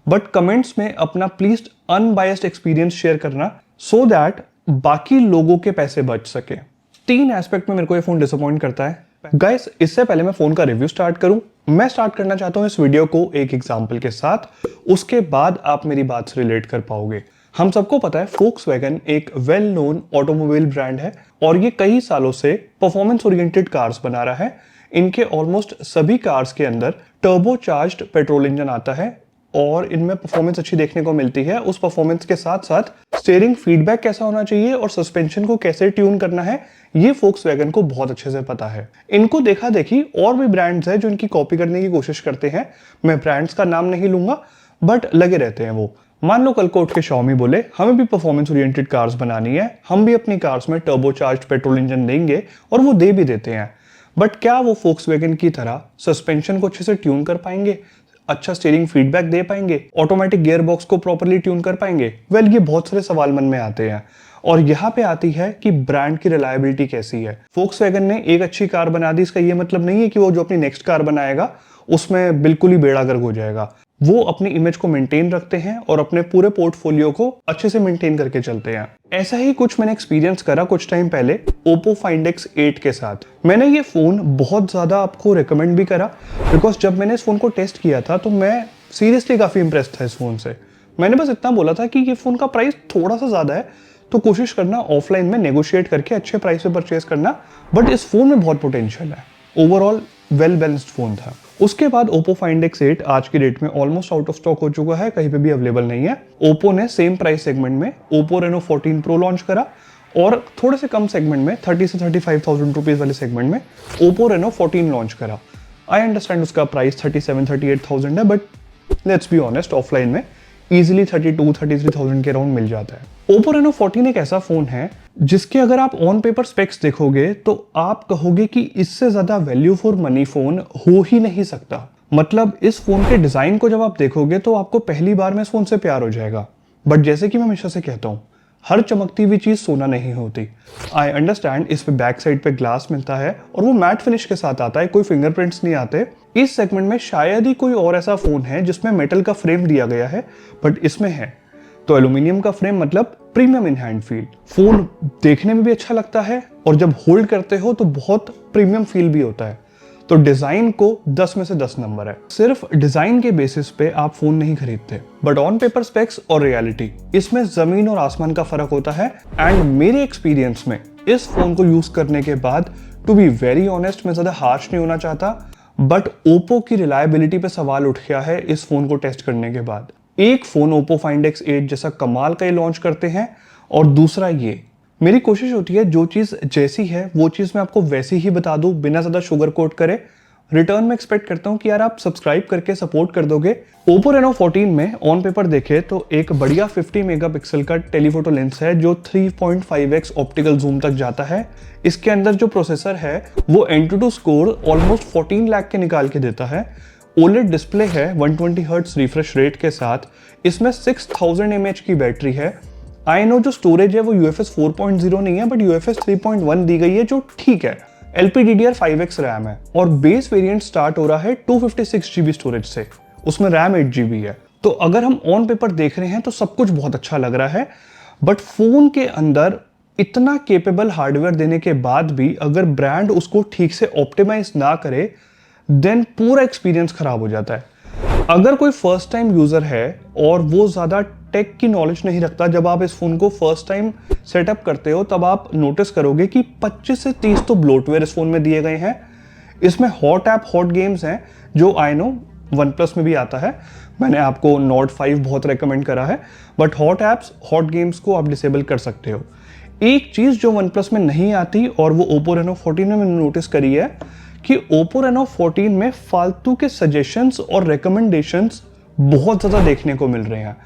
But comments में अपना please unbiased experience share करना सो दैट बाकी लोगों के पैसे बच सके। 3 एस्पेक्ट में मेरे को ये फोन डिसअपॉइंट करता है। गाइस, इससे पहले मैं फोन का रिव्यू स्टार्ट करूं, मैं स्टार्ट करना चाहता हूं इस वीडियो को एक एग्जांपल के साथ, उसके बाद आप मेरी बात से रिलेट कर पाओगे। हम सबको पता है Volkswagen एक वेल नोन ऑटोमोबाइल ब्रांड है और ये कई सालों से परफॉर्मेंस ओरिएंटेड कार्स बना रहा है। इनके ऑलमोस्ट सभी कार्स के अंदर टर्बो चार्ज्ड पेट्रोल इंजन आता है और इनमें परफॉर्मेंस अच्छी देखने को मिलती है। उस परफॉर्मेंस के साथ साथ स्टीयरिंग फीडबैक कैसा होना चाहिए और सस्पेंशन को कैसे ट्यून करना है, ये Volkswagen को बहुत अच्छे से पता है। इनको देखा देखी और भी ब्रांड्स हैं जो इनकी कॉपी करने की कोशिश करते हैं। मैं ब्रांड्स का नाम नहीं लूंगा, बट लगे रहते हैं वो। मान लो कल को उठ के Xiaomi बोले हमें भी परफॉर्मेंस ओरिएंटेड कार्स बनानी है, हम भी अपनी कार्स में टर्बो चार्ज्ड पेट्रोल इंजन देंगे, और वो दे भी देते हैं। बट क्या वो Volkswagen की तरह सस्पेंशन को अच्छे से ट्यून कर पाएंगे, अच्छा स्टीयरिंग फीडबैक दे पाएंगे, ऑटोमेटिक गियर बॉक्स को प्रॉपर्ली ट्यून कर पाएंगे? वेल, ये बहुत सारे सवाल मन में आते हैं और यहाँ पे आती है कि ब्रांड की रिलायबिलिटी कैसी है। Volkswagen ने एक अच्छी कार बना दी, इसका ये मतलब नहीं है कि वो जो अपनी नेक्स्ट कार बनाएगा उसमें बिल्कुल ही बेड़ा गर्क हो जाएगा। वो अपनी इमेज को मेंटेन रखते हैं और अपने पूरे पोर्टफोलियो को अच्छे से मेंटेन करके चलते हैं। ऐसा ही कुछ मैंने एक्सपीरियंस करा कुछ टाइम पहले Oppo Find X8 के साथ। मैंने ये फोन बहुत ज्यादा आपको रेकमेंड भी करा, बिकॉज जब मैंने इस फोन को टेस्ट किया था तो मैं सीरियसली काफी इंप्रेस था इस फोन से। मैंने बस इतना बोला था कि ये फोन का प्राइस थोड़ा सा ज्यादा है, तो कोशिश करना ऑफलाइन में नेगोशिएट करके अच्छे प्राइस पे परचेज करना, बट इस फोन में बहुत पोटेंशियल है। ओवरऑल वेल बैलेंस्ड फोन था। उसके बाद Oppo Find X8 आज की डेट में ऑलमोस्ट आउट ऑफ स्टॉक हो चुका है, कहीं पे भी अवेलेबल नहीं है। Oppo ने सेम प्राइस सेगमेंट में Oppo Reno 14 Pro लॉन्च करा और थोड़े से कम सेगमेंट में 30 से 35,000 रुपीज वाले सेगमेंट में Oppo Reno 14 लॉन्च करा। आई अंडरस्टैंड उसका प्राइस 37-38,000 है, but let's be honest, offline में इजीली 32-33,000 के अराउंड मिल जाता है। Oppo Reno 14 एक ऐसा फोन है जिसके अगर आप ऑन पेपर स्पेक्स देखोगे तो आप कहोगे कि इससे ज्यादा वैल्यू फॉर मनी फोन हो ही नहीं सकता। मतलब इस फोन के डिजाइन को जब आप देखोगे तो आपको पहली बार में इस फोन से प्यार हो जाएगा। बट जैसे कि मैं हमेशा से कहता हूँ, हर चमकती हुई चीज सोना नहीं होती। आई अंडरस्टैंड इस पे बैक साइड पे ग्लास मिलता है और वो मैट फिनिश के साथ आता है, कोई फिंगरप्रिंट्स नहीं आते। इस सेगमेंट में शायद ही कोई और ऐसा फोन है जिसमें मेटल का फ्रेम दिया गया है, बट इसमें है। तो एल्यूमिनियम का फ्रेम मतलब premium in hand feel. Phone देखने में भी अच्छा लगता है और जब होल्ड करते हो तो बहुत प्रीमियम फील भी होता है। तो डिजाइन को 10 में से 10 नंबर है। सिर्फ डिजाइन के बेसिस पे आप फोन नहीं खरीदते, बट ऑन पेपर स्पेक्स और रियलिटी, इसमें जमीन और आसमान का फर्क होता है। एंड मेरे एक्सपीरियंस में इस फोन को यूज करने के बाद, टू बी वेरी ऑनेस्ट, मैं ज्यादा हार्श नहीं होना चाहता, बट Oppo की रिलायबिलिटी पे सवाल उठ गया है इस फोन को टेस्ट करने के बाद। एक फोन Oppo Find X8 जैसा कमाल का ये लॉन्च करते हैं और दूसरा ये। मेरी कोशिश होती है जो चीज जैसी है वो चीज मैं आपको वैसी ही बता दूं, बिना ज्यादा शुगर कोट करे। रिटर्न में एक्सपेक्ट करता हूं कि यार आप सब्सक्राइब करके सपोर्ट कर दोगे। Oppo Reno 14 में ऑन पेपर देखे तो एक बढ़िया 50 मेगापिक्सल का टेलीफोटो लेंस है जो 3.5x ऑप्टिकल जूम तक जाता है। इसके अंदर जो प्रोसेसर है वो Antutu स्कोर ऑलमोस्ट 14 लाख के निकाल के देता है। OLED डिस्प्ले है 120 हर्ट्ज रिफ्रेश रेट के साथ। इसमें 6000 mAh की बैटरी है। आई नो जो स्टोरेज है वो UFS 4.0 नहीं है, बट UFS 3.1 दी गई है, जो ठीक है। LPDDR5X रैम है और बेस वेरिएंट स्टार्ट हो रहा है 256 GB स्टोरेज से, उसमें रैम 8 GB है। तो अगर हम ऑन पेपर देख रहे हैं तो सब कुछ बहुत अच्छा लग रहा है, बट फोन के अंदर इतना केपेबल हार्डवेयर देने के बाद भी अगर ब्रांड उसको ठीक से ऑप्टिमाइज ना करे, देन पूरा एक्सपीरियंस खराब हो जाता है। अगर कोई फर्स्ट टाइम यूजर है और वो ज्यादा टेक की नॉलेज नहीं रखता, जब आप इस फोन को फर्स्ट टाइम सेटअप करते हो तब आप नोटिस करोगे कि 25 से 30 तो ब्लोटवेयर इस फोन में दिए गए हैं। इसमें हॉट ऐप हॉट गेम्स हैं जो आई नो OnePlus में भी आता है। मैंने आपको Nord 5 बहुत रेकमेंड करा है, but hot apps hot games को आप डिसेबल कर सकते हो। एक चीज जो OnePlus में नहीं आती और वो Oppo Reno 14 में मैंने नोटिस करी है कि Oppo Reno 14 में फालतू के सजेशंस और रिकमेंडेशंस बहुत ज्यादा देखने को मिल रहे हैं।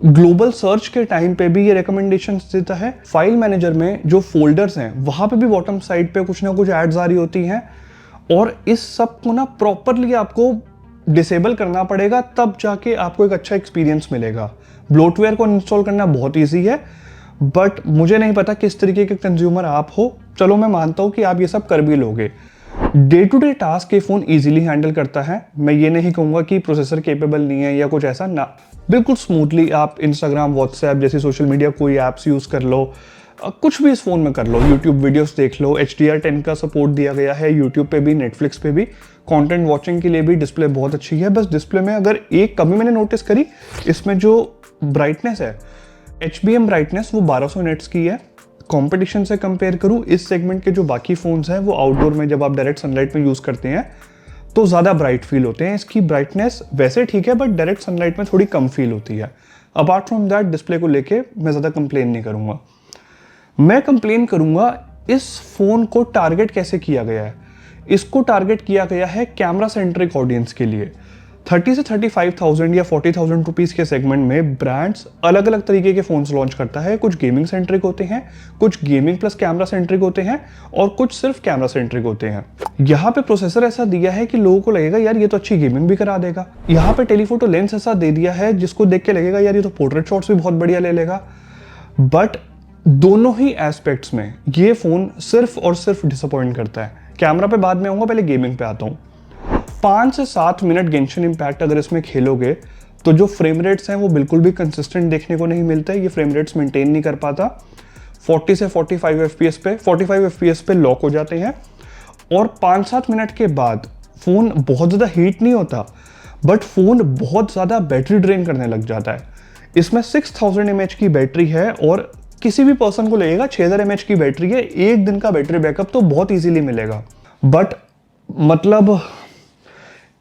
ग्लोबल सर्च के टाइम पे भी ये रिकमेंडेशंस देता है। फाइल मैनेजर में जो फोल्डर्स हैं वहां पे भी बॉटम साइड पे कुछ ना कुछ एड्स आ रही होती हैं, और इस सब को ना प्रॉपरली आपको डिसेबल करना पड़ेगा, तब जाके आपको एक अच्छा एक्सपीरियंस मिलेगा। ब्लोटवेयर को इंस्टॉल करना बहुत ईजी है, बट मुझे नहीं पता किस तरीके के कंज्यूमर आप हो। चलो मैं मानता हूँ कि आप ये सब कर भी लोगे, डे टू डे टास्क ये फ़ोन इजीली हैंडल करता है। मैं ये नहीं कहूँगा कि प्रोसेसर केपेबल नहीं है या कुछ ऐसा ना, बिल्कुल स्मूथली आप इंस्टाग्राम, व्हाट्सएप जैसी सोशल मीडिया कोई ऐप्स यूज़ कर लो, कुछ भी इस फ़ोन में कर लो, यूट्यूब वीडियोस देख लो, HDR10 का सपोर्ट दिया गया है यूट्यूब पे भी, नेटफ्लिक्स पे भी, कंटेंट वॉचिंग के लिए भी डिस्प्ले बहुत अच्छी है। बस डिस्प्ले में अगर एक कमी मैंने नोटिस करी, इसमें जो ब्राइटनेस है, HBM ब्राइटनेस वो 1200 नेट्स की है। कंपटीशन से कंपेयर करूँ, इस सेगमेंट के जो बाकी फ़ोन्स हैं वो आउटडोर में जब आप डायरेक्ट सनलाइट में यूज़ करते हैं तो ज़्यादा ब्राइट फील होते हैं। इसकी ब्राइटनेस वैसे ठीक है बट डायरेक्ट सनलाइट में थोड़ी कम फील होती है। अपार्ट फ्रॉम दैट डिस्प्ले को लेके मैं ज़्यादा कंप्लेन नहीं करूँगा। मैं कंप्लेन करूँगा इस फ़ोन को टारगेट कैसे किया गया है। इसको टारगेट किया गया है कैमरा सेंट्रिक ऑडियंस के लिए। 30 से 35,000 या 40,000 रुपीज़ के सेगमेंट में ब्रांड्स अलग अलग तरीके के फ़ोन्स लॉन्च करता है। कुछ गेमिंग सेंट्रिक होते हैं, कुछ गेमिंग प्लस कैमरा सेंट्रिक होते हैं और कुछ सिर्फ कैमरा सेंट्रिक होते हैं। यहाँ पे प्रोसेसर ऐसा दिया है कि लोगों को लगेगा यार ये तो अच्छी गेमिंग भी करा देगा। यहाँ पे टेलीफोटो लेंस ऐसा दे दिया है जिसको देख के लगेगा यार ये तो पोर्ट्रेट शॉट्स भी बहुत बढ़िया ले लेगा। बट दोनों ही एस्पेक्ट्स में ये फ़ोन सिर्फ और सिर्फ डिसअपॉइंट करता है। कैमरा पे बाद में आऊँगा, पहले गेमिंग पे आता हूँ। 5 से 7 मिनट गेंशिन इम्पैक्ट अगर इसमें खेलोगे तो जो फ्रेम रेट्स हैं वो बिल्कुल भी कंसिस्टेंट देखने को नहीं मिलता है। ये फ्रेम रेट्स मेंटेन नहीं कर पाता। 40 से 45 FPS पे लॉक हो जाते हैं और 5-7 मिनट के बाद फ़ोन बहुत ज़्यादा हीट नहीं होता बट फ़ोन बहुत ज़्यादा बैटरी ड्रेन करने लग जाता है। इसमें 6000 mAh की बैटरी है और किसी भी पर्सन को लगेगा 6000 mAh की बैटरी है, एक दिन का बैटरी बैकअप तो बहुत ईजिली मिलेगा। बट मतलब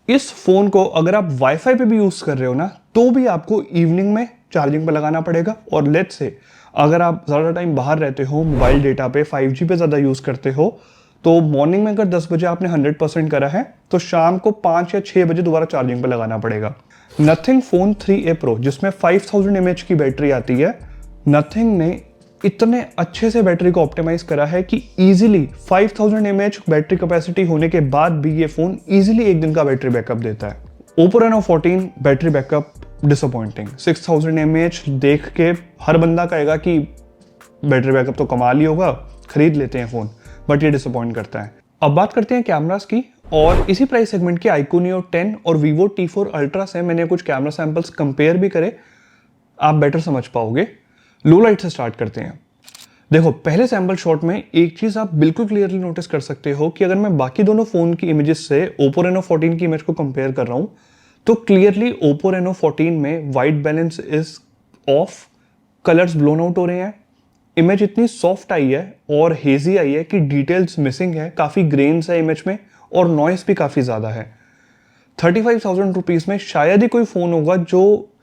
इस फ़ोन को अगर आप वाईफाई पे भी यूज़ कर रहे हो ना तो भी आपको इवनिंग में चार्जिंग पे लगाना पड़ेगा। और लेट्स से अगर आप ज़्यादा टाइम बाहर रहते हो, मोबाइल डेटा पे 5G पे ज़्यादा यूज़ करते हो, तो मॉर्निंग में अगर 10 बजे आपने 100% करा है तो शाम को 5 या 6 बजे दोबारा चार्जिंग पे लगाना पड़ेगा। नथिंग फ़ोन 3A Pro जिसमें 5000 mAh की बैटरी आती है, नथिंग ने इतने अच्छे से बैटरी को ऑप्टिमाइज करा है कि इजीली 5000 mAh बैटरी कैपेसिटी होने के बाद भी ये फ़ोन इजीली एक दिन का बैटरी बैकअप देता है। Oppo Reno 14 battery backup disappointing. 6000 mAh देख के हर बंदा कहेगा कि बैटरी बैकअप तो कमाल ही होगा, खरीद लेते हैं फ़ोन, बट ये डिसअपॉइंट करता है। अब बात करते हैं कैमरास की, और इसी प्राइस सेगमेंट के iQOO Neo 10 और Vivo T4 Ultra से मैंने कुछ कैमरा सैंपल्स कंपेयर भी करे, आप बेटर समझ पाओगे। लो लाइट से स्टार्ट करते हैं। देखो, पहले सैंपल शॉट में एक चीज़ आप बिल्कुल क्लियरली नोटिस कर सकते हो कि अगर मैं बाकी दोनों फ़ोन की इमेजेस से Oppo Reno 14 की इमेज को कंपेयर कर रहा हूँ तो क्लियरली Oppo Reno 14 में white balance is of, colours blown out हो रहे हैं, इमेज इतनी सॉफ्ट आई है और हेजी आई है कि डिटेल्स मिसिंग है, काफ़ी ग्रेन्स है इमेज में और नॉइस भी काफ़ी ज़्यादा है। 35,000 रुपीज़ में शायद ही कोई फ़ोन होगा जो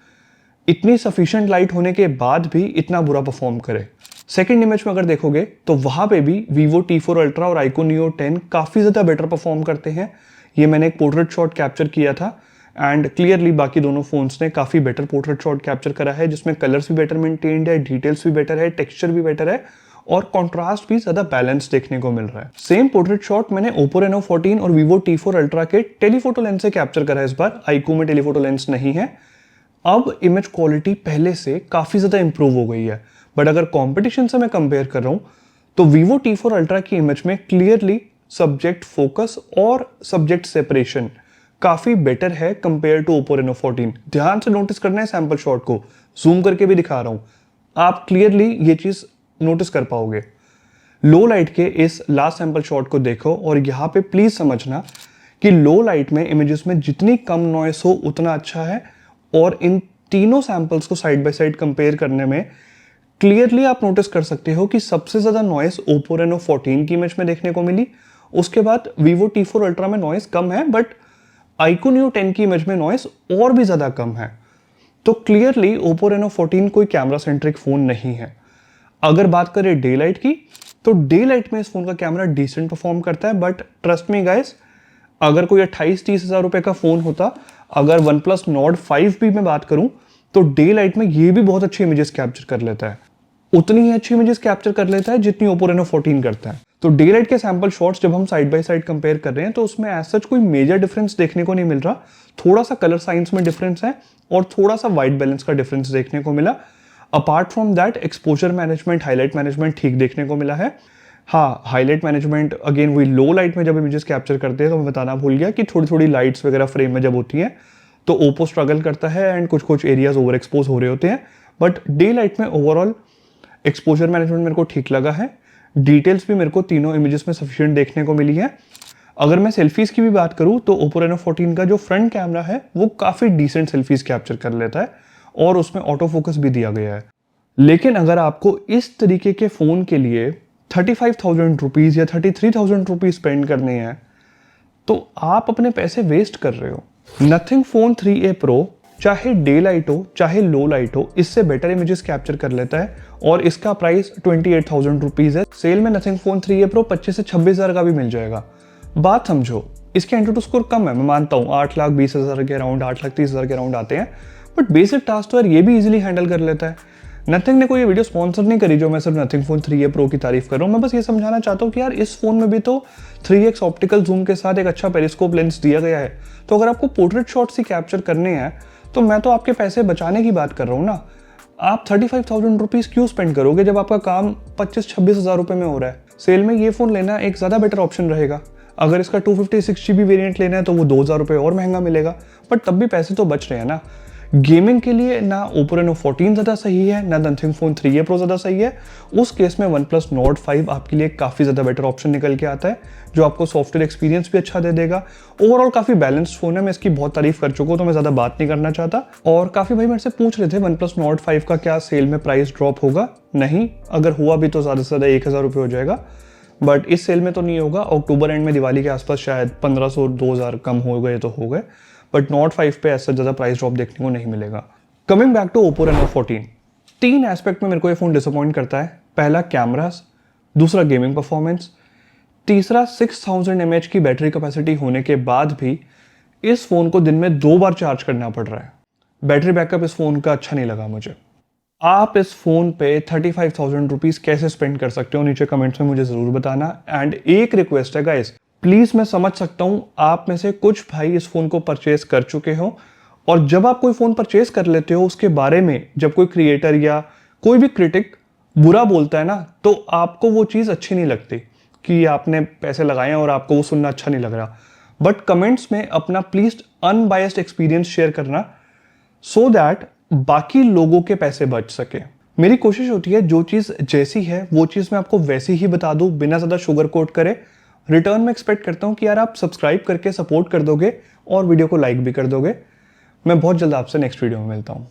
इतनी सफिशिएंट लाइट होने के बाद भी इतना बुरा परफॉर्म करे। सेकंड इमेज में अगर देखोगे तो वहां पे भी Vivo T4 Ultra और iQOO Neo 10 काफ़ी ज़्यादा बेटर परफॉर्म करते हैं। ये मैंने एक पोर्ट्रेट शॉट कैप्चर किया था एंड क्लियरली बाकी दोनों फोन्स ने काफ़ी बेटर पोर्ट्रेट शॉट कैप्चर करा है, जिसमें कलर्स भी बेटर मेंटेन्ड है, डिटेल्स भी बेटर है, टेक्सचर भी बेटर है और कॉन्ट्रास्ट भी ज़्यादा बैलेंस देखने को मिल रहा है। सेम पोर्ट्रेट शॉट मैंने Oppo Reno 14 और Vivo T4 Ultra के टेलीफोटो लेंस से कैप्चर करा है। इस बार iQOO में टेलीफोटो लेंस नहीं है। अब इमेज क्वालिटी पहले से काफ़ी ज़्यादा इंप्रूव हो गई है, बट अगर कंपटीशन से मैं कंपेयर कर रहा हूँ तो Vivo T4 Ultra की इमेज में क्लियरली सब्जेक्ट फोकस और सब्जेक्ट सेपरेशन काफ़ी बेटर है कंपेयर टू Oppo Reno 14। ध्यान से नोटिस करना है सैंपल शॉट को, जूम करके भी दिखा रहा हूँ, आप क्लियरली ये चीज़ नोटिस कर पाओगे। लो लाइट के इस लास्ट सैंपल शॉट को देखो और यहाँ पे प्लीज़ समझना कि लो लाइट में इमेजेस में जितनी कम नॉइस हो उतना अच्छा है, और इन तीनों सैंपल्स को साइड बाय साइड कंपेयर करने में क्लियरली आप नोटिस कर सकते हो कि सबसे ज़्यादा नॉइस Oppo Reno 14 की इमेज में देखने को मिली। उसके बाद Vivo T4 Ultra में नॉइस कम है, बट iQOO Neo 10 की इमेज में नॉइस और भी ज़्यादा कम है। तो क्लियरली Oppo Reno 14 कोई कैमरा सेंट्रिक फ़ोन नहीं है। अगर बात करें डे लाइट की तो डे लाइट में इस फ़ोन का कैमरा डिसेंट परफॉर्म करता है, बट ट्रस्ट मी गाइस, अगर कोई 28-30 हज़ार रुपये का फ़ोन होता, अगर OnePlus Nord 5 भी मैं बात करूं तो डे लाइट में ये भी बहुत अच्छी इमेजेस कैप्चर कर लेता है, उतनी ही अच्छी इमेजेस कैप्चर कर लेता है जितनी Oppo Reno 14 करता है। तो डे लाइट के सैंपल शॉट्स जब हम साइड बाय साइड कंपेयर कर रहे हैं तो उसमें एज सच कोई मेजर डिफरेंस देखने को नहीं मिल रहा। थोड़ा सा कलर साइंस में डिफरेंस है और थोड़ा सा वाइट बैलेंस का डिफरेंस देखने को मिला। Apart from that exposure management, highlight management ठीक देखने को मिला है। हाँ, हाईलाइट मैनेजमेंट अगेन वही लो लाइट में जब इमेजेस कैप्चर करते हैं तो मैं बताना भूल गया कि थोड़ी थोड़ी लाइट्स वगैरह फ्रेम में जब होती हैं तो ओप्पो स्ट्रगल करता है एंड कुछ कुछ एरियाज ओवर एक्सपोज हो रहे होते हैं, बट डे लाइट में ओवरऑल एक्सपोजर मैनेजमेंट मेरे को ठीक लगा है। डिटेल्स भी मेरे को तीनों इमेजेस में सफिशिएंट देखने को मिली है। अगर मैं सेल्फीज की भी बात करूं तो ओप्पो रेनो 14 का जो फ्रंट कैमरा है वो काफ़ी डिसेंट सेल्फीज कैप्चर कर लेता है और उसमें ऑटो फोकस भी दिया गया है। लेकिन अगर आपको इस तरीके के फ़ोन के लिए 35,000 रुपीज़ या 33,000 रुपीज़ स्पेंड करने हैं तो आप अपने पैसे वेस्ट कर रहे हो। नथिंग फ़ोन 3A Pro चाहे डे लाइट हो चाहे लो लाइट हो इससे बेटर इमेजेस कैप्चर कर लेता है और इसका प्राइस 28,000 रुपीज़ है। सेल में नथिंग फ़ोन 3A Pro 25 से 26,000 का भी मिल जाएगा। बात समझो, इसके एंट्री टू स्कोर कम है, मैं मानता हूँ 8,20,000 के अराउंड, 8,30,000 के अराउंड आते हैं, बट बेसिक टास्क तो यार ये भी इजीली हैंडल कर लेता है। नथिंग ने कोई ये वीडियो स्पॉन्सर नहीं करी जो मैं सिर्फ नथिंग फोन 3A Pro की तारीफ कर रहा हूँ। मैं बस ये समझाना चाहता हूँ कि यार इस फोन में भी तो 3x ऑप्टिकल जूम के साथ एक अच्छा पेरिस्कोप लेंस दिया गया है, तो अगर आपको पोर्ट्रेट शॉट्स ही कैप्चर करने हैं तो मैं तो आपके पैसे बचाने की बात कर रहा हूँ ना। आप 35,000 रुपीज़ क्यों स्पेंड करोगे जब आपका काम 25-26,000 रुपये में हो रहा है। सेल में ये फ़ोन लेना एक ज़्यादा बेटर ऑप्शन रहेगा। अगर इसका 256 GB वेरिएंट लेना है तो वो 2,000 रुपये और महंगा मिलेगा, बट तब भी पैसे तो बच रहे हैं ना। गेमिंग के लिए ना ओप्पो रेनो 14 ज़्यादा सही है ना नथिंग फोन 3A Pro ज़्यादा सही है। उस केस में OnePlus Nord 5 आपके लिए काफ़ी ज़्यादा बेटर ऑप्शन निकल के आता है जो आपको सॉफ्टवेयर एक्सपीरियंस भी अच्छा दे देगा। ओवरऑल काफ़ी बैलेंस्ड फोन है, मैं इसकी बहुत तारीफ कर चुका हूँ तो मैं ज़्यादा बात नहीं करना चाहता। और काफ़ी भाई मेरे से पूछ रहे थे OnePlus Nord 5 का क्या सेल में प्राइस ड्रॉप होगा। नहीं, अगर हुआ भी तो ज़्यादा से ज़्यादा 1,000 रुपये हो जाएगा, बट इस सेल में तो नहीं होगा। अक्टूबर एंड में दिवाली के आसपास शायद 1,500-2,000 कम हो गए तो हो गए, बट Nord 5 पे ऐसा ज़्यादा प्राइस ड्रॉप देखने को नहीं मिलेगा। Coming back to Oppo Reno 14, 3 aspect में मेरे को ये फ़ोन डिसअपॉइंट करता है। पहला कैमरास, दूसरा गेमिंग परफॉर्मेंस, तीसरा 6000 mAh की बैटरी कैपेसिटी होने के बाद भी इस फ़ोन को दिन में 2 बार चार्ज करना पड़ रहा है। बैटरी बैकअप इस फ़ोन का अच्छा नहीं लगा मुझे। आप इस फ़ोन पे 35,000 रुपीज़ कैसे स्पेंड कर सकते हो, नीचे कमेंट्स में मुझे ज़रूर बताना। एंड एक रिक्वेस्ट है गाइस, प्लीज़ मैं समझ सकता हूँ आप में से कुछ भाई इस फ़ोन को परचेज कर चुके हो और जब आप कोई फ़ोन परचेज कर लेते हो उसके बारे में जब कोई क्रिएटर या कोई भी क्रिटिक बुरा बोलता है ना तो आपको वो चीज़ अच्छी नहीं लगती कि आपने पैसे लगाए हैं और आपको वो सुनना अच्छा नहीं लग रहा। बट कमेंट्स में अपना प्लीज़ अनबायस्ड एक्सपीरियंस शेयर करना सो दैट बाकी लोगों के पैसे बच सके। मेरी कोशिश होती है जो चीज़ जैसी है वो चीज़ मैं आपको वैसी ही बता दूं बिना ज़्यादा शुगर कोट करे। रिटर्न में एक्सपेक्ट करता हूं कि यार आप सब्सक्राइब करके सपोर्ट कर दोगे और वीडियो को लाइक भी कर दोगे। मैं बहुत जल्द आपसे नेक्स्ट वीडियो में मिलता हूं।